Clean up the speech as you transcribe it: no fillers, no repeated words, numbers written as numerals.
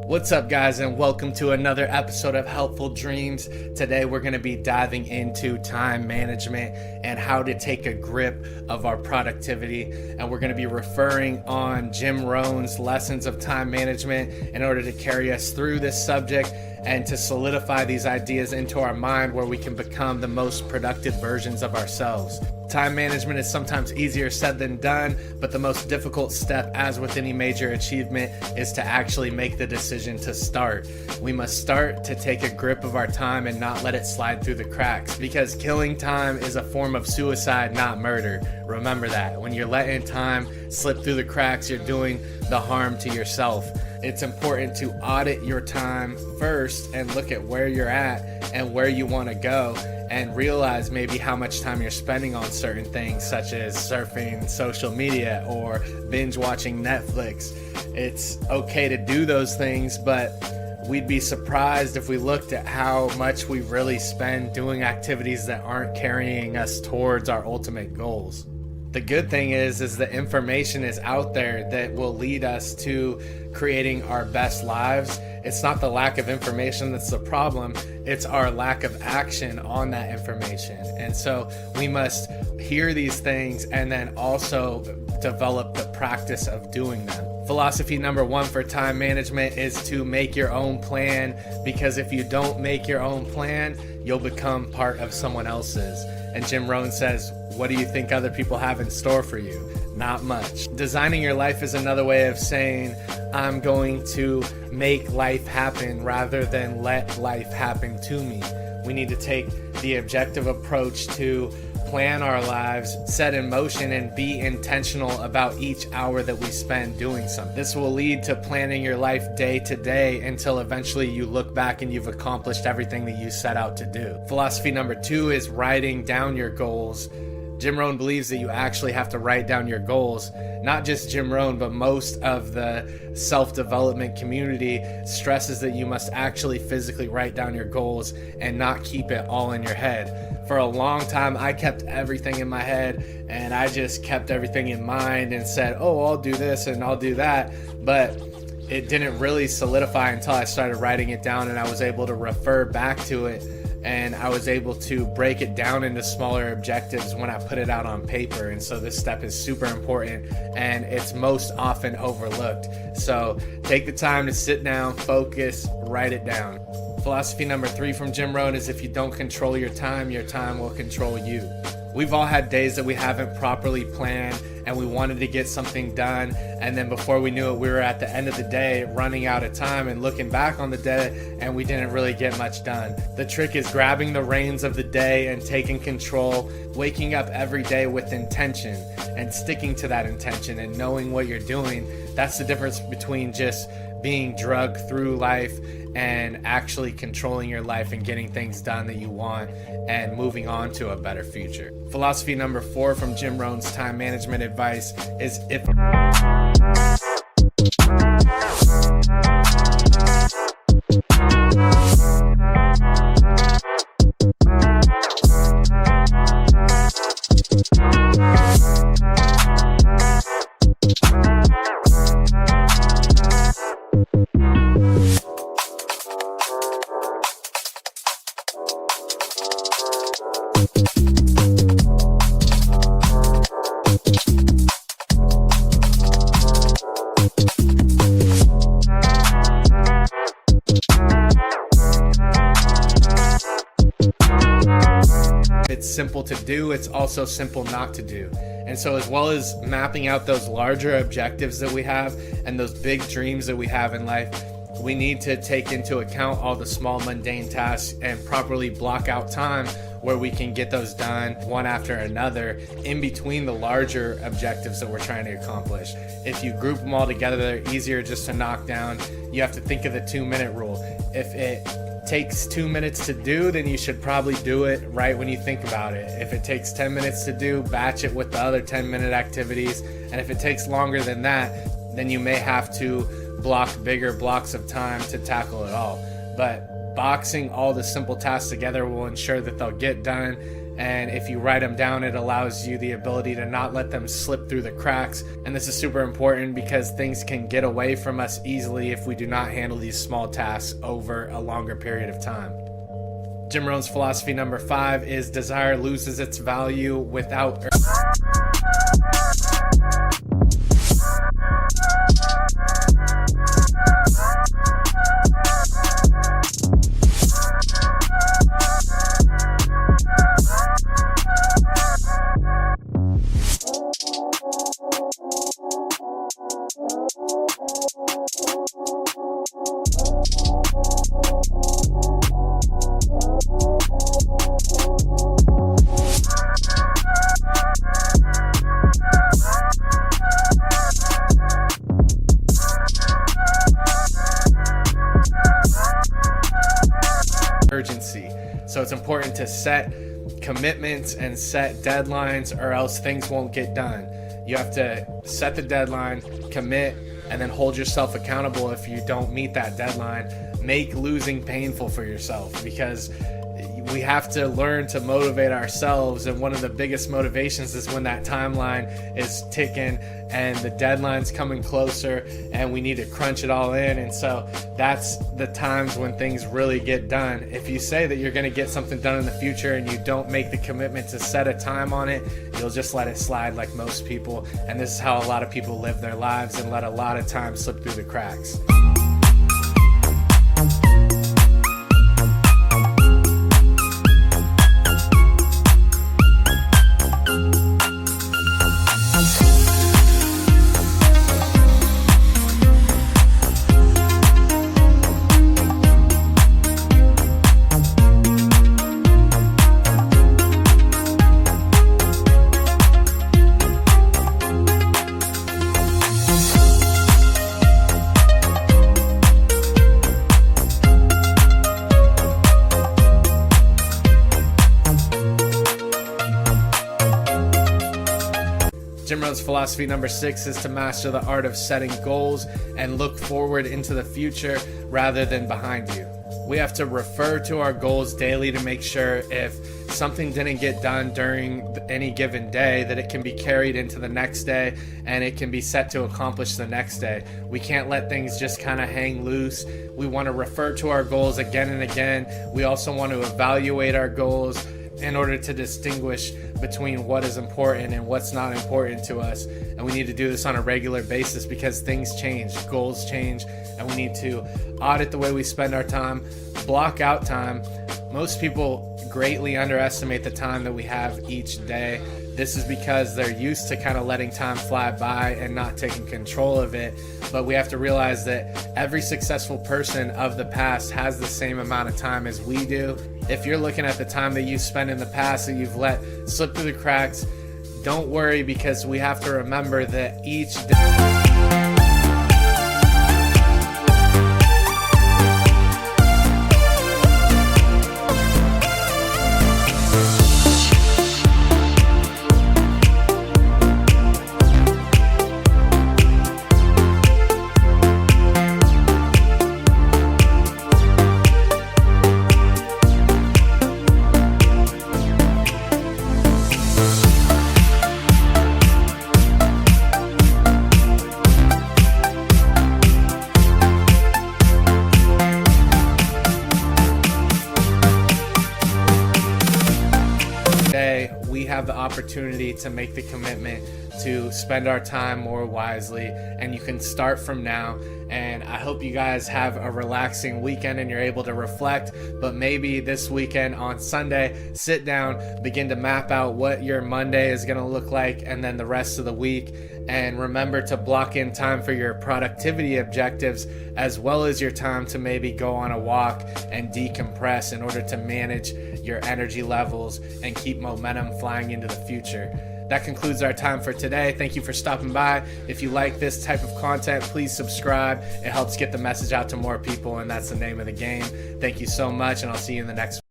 What's up, guys, and welcome to another episode of Helpful Dreams. Today we're going to be diving into time management and how to take a grip of our productivity, and we're going to be referring on Jim Rohn's lessons of time management in order to carry us through this subject and to solidify these ideas into our mind where we can become the most productive versions of ourselves. Time management is sometimes easier said than done, but the most difficult step, as with any major achievement, is to actually make the decision to start. We must start to take a grip of our time and not let it slide through the cracks, because killing time is a form of suicide, not murder. Remember that. When you're letting time slip through the cracks, you're doing the harm to yourself. It's important to audit your time first and look at where you're at and where you want to go, and realize maybe how much time you're spending on certain things, such as surfing social media or binge watching Netflix. It's okay to do those things, but we'd be surprised if we looked at how much we really spend doing activities that aren't carrying us towards our ultimate goals. The good thing is the information is out there that will lead us to creating our best lives. It's not the lack of information that's the problem, it's our lack of action on that information. And so we must hear these things and then also develop the practice of doing them. Philosophy number one for time management is to make your own plan, because if you don't make your own plan, you'll become part of someone else's. And Jim Rohn says, what do you think other people have in store for you? Not much. Designing your life is another way of saying, I'm going to make life happen rather than let life happen to me. We need to take the objective approach to plan our lives, set in motion, and be intentional about each hour that we spend doing something. This will lead to planning your life day to day until eventually you look back and you've accomplished everything that you set out to do. Philosophy number two is writing down your goals. Jim Rohn believes that you actually have to write down your goals. Not just Jim Rohn, but most of the self-development community stresses that you must actually physically write down your goals and not keep it all in your head. For a long time, I kept everything in my head, and I just kept everything in mind and said, oh, I'll do this and I'll do that. But it didn't really solidify until I started writing it down, and I was able to refer back to it. And I was able to break it down into smaller objectives when I put it out on paper. And so this step is super important, and it's most often overlooked. So take the time to sit down, focus, write it down. Philosophy number three from Jim Rohn is if you don't control your time will control you. We've all had days that we haven't properly planned and we wanted to get something done, and then before we knew it, we were at the end of the day running out of time and looking back on the day, and we didn't really get much done. The trick is grabbing the reins of the day and taking control, waking up every day with intention and sticking to that intention and knowing what you're doing. That's the difference between just being drugged through life and actually controlling your life and getting things done that you want and moving on to a better future. Philosophy number four from Jim Rohn's time management advice is it's simple to do, it's also simple not to do. And so as well as mapping out those larger objectives that we have and those big dreams that we have in life, we need to take into account all the small mundane tasks and properly block out time where we can get those done one after another in between the larger objectives that we're trying to accomplish. If you group them all together, they're easier just to knock down. You have to think of the 2-minute rule. If it takes 2 minutes to do, then you should probably do it right when you think about it. If it takes 10 minutes to do, batch it with the other 10-minute activities. And if it takes longer than that, then you may have to block bigger blocks of time to tackle it all. But boxing all the simple tasks together will ensure that they'll get done And if you write them down, it allows you the ability to not let them slip through the cracks. And this is super important because things can get away from us easily if we do not handle these small tasks over a longer period of time. Jim Rohn's philosophy number 5 is desire loses its value without urgency. So it's important to set commitments and set deadlines, or else things won't get done. You have to set the deadline, commit, and then hold yourself accountable if you don't meet that deadline. Make losing painful for yourself, because we have to learn to motivate ourselves, and one of the biggest motivations is when that timeline is ticking and the deadline's coming closer and we need to crunch it all in. And so that's the times when things really get done. If you say that you're going to get something done in the future and you don't make the commitment to set a time on it, you'll just let it slide like most people. And this is how a lot of people live their lives and let a lot of time slip through the cracks. Jim Rohn's philosophy number 6 is to master the art of setting goals and look forward into the future rather than behind you. We have to refer to our goals daily to make sure if something didn't get done during any given day, that it can be carried into the next day and it can be set to accomplish the next day. We can't let things just kind of hang loose. We want to refer to our goals again and again. We also want to evaluate our goals in order to distinguish between what is important and what's not important to us. And we need to do this on a regular basis because things change, goals change, and we need to audit the way we spend our time, block out time. Most people greatly underestimate the time that we have each day. This is because they're used to kind of letting time fly by and not taking control of it. But we have to realize that every successful person of the past has the same amount of time as we do. If you're looking at the time that you spent in the past that you've let slip through the cracks, don't worry, because we have to remember that each day we have the opportunity to make the commitment to spend our time more wisely, and you can start from now. And I hope you guys have a relaxing weekend and you're able to reflect. But maybe this weekend on Sunday, sit down, begin to map out what your Monday is going to look like, and then the rest of the week. And remember to block in time for your productivity objectives, as well as your time to maybe go on a walk and decompress in order to manage your energy levels and keep momentum flying into the future. That concludes our time for today. Thank you for stopping by. If you like this type of content, please subscribe. It helps get the message out to more people, and that's the name of the game. Thank you so much, and I'll see you in the next one.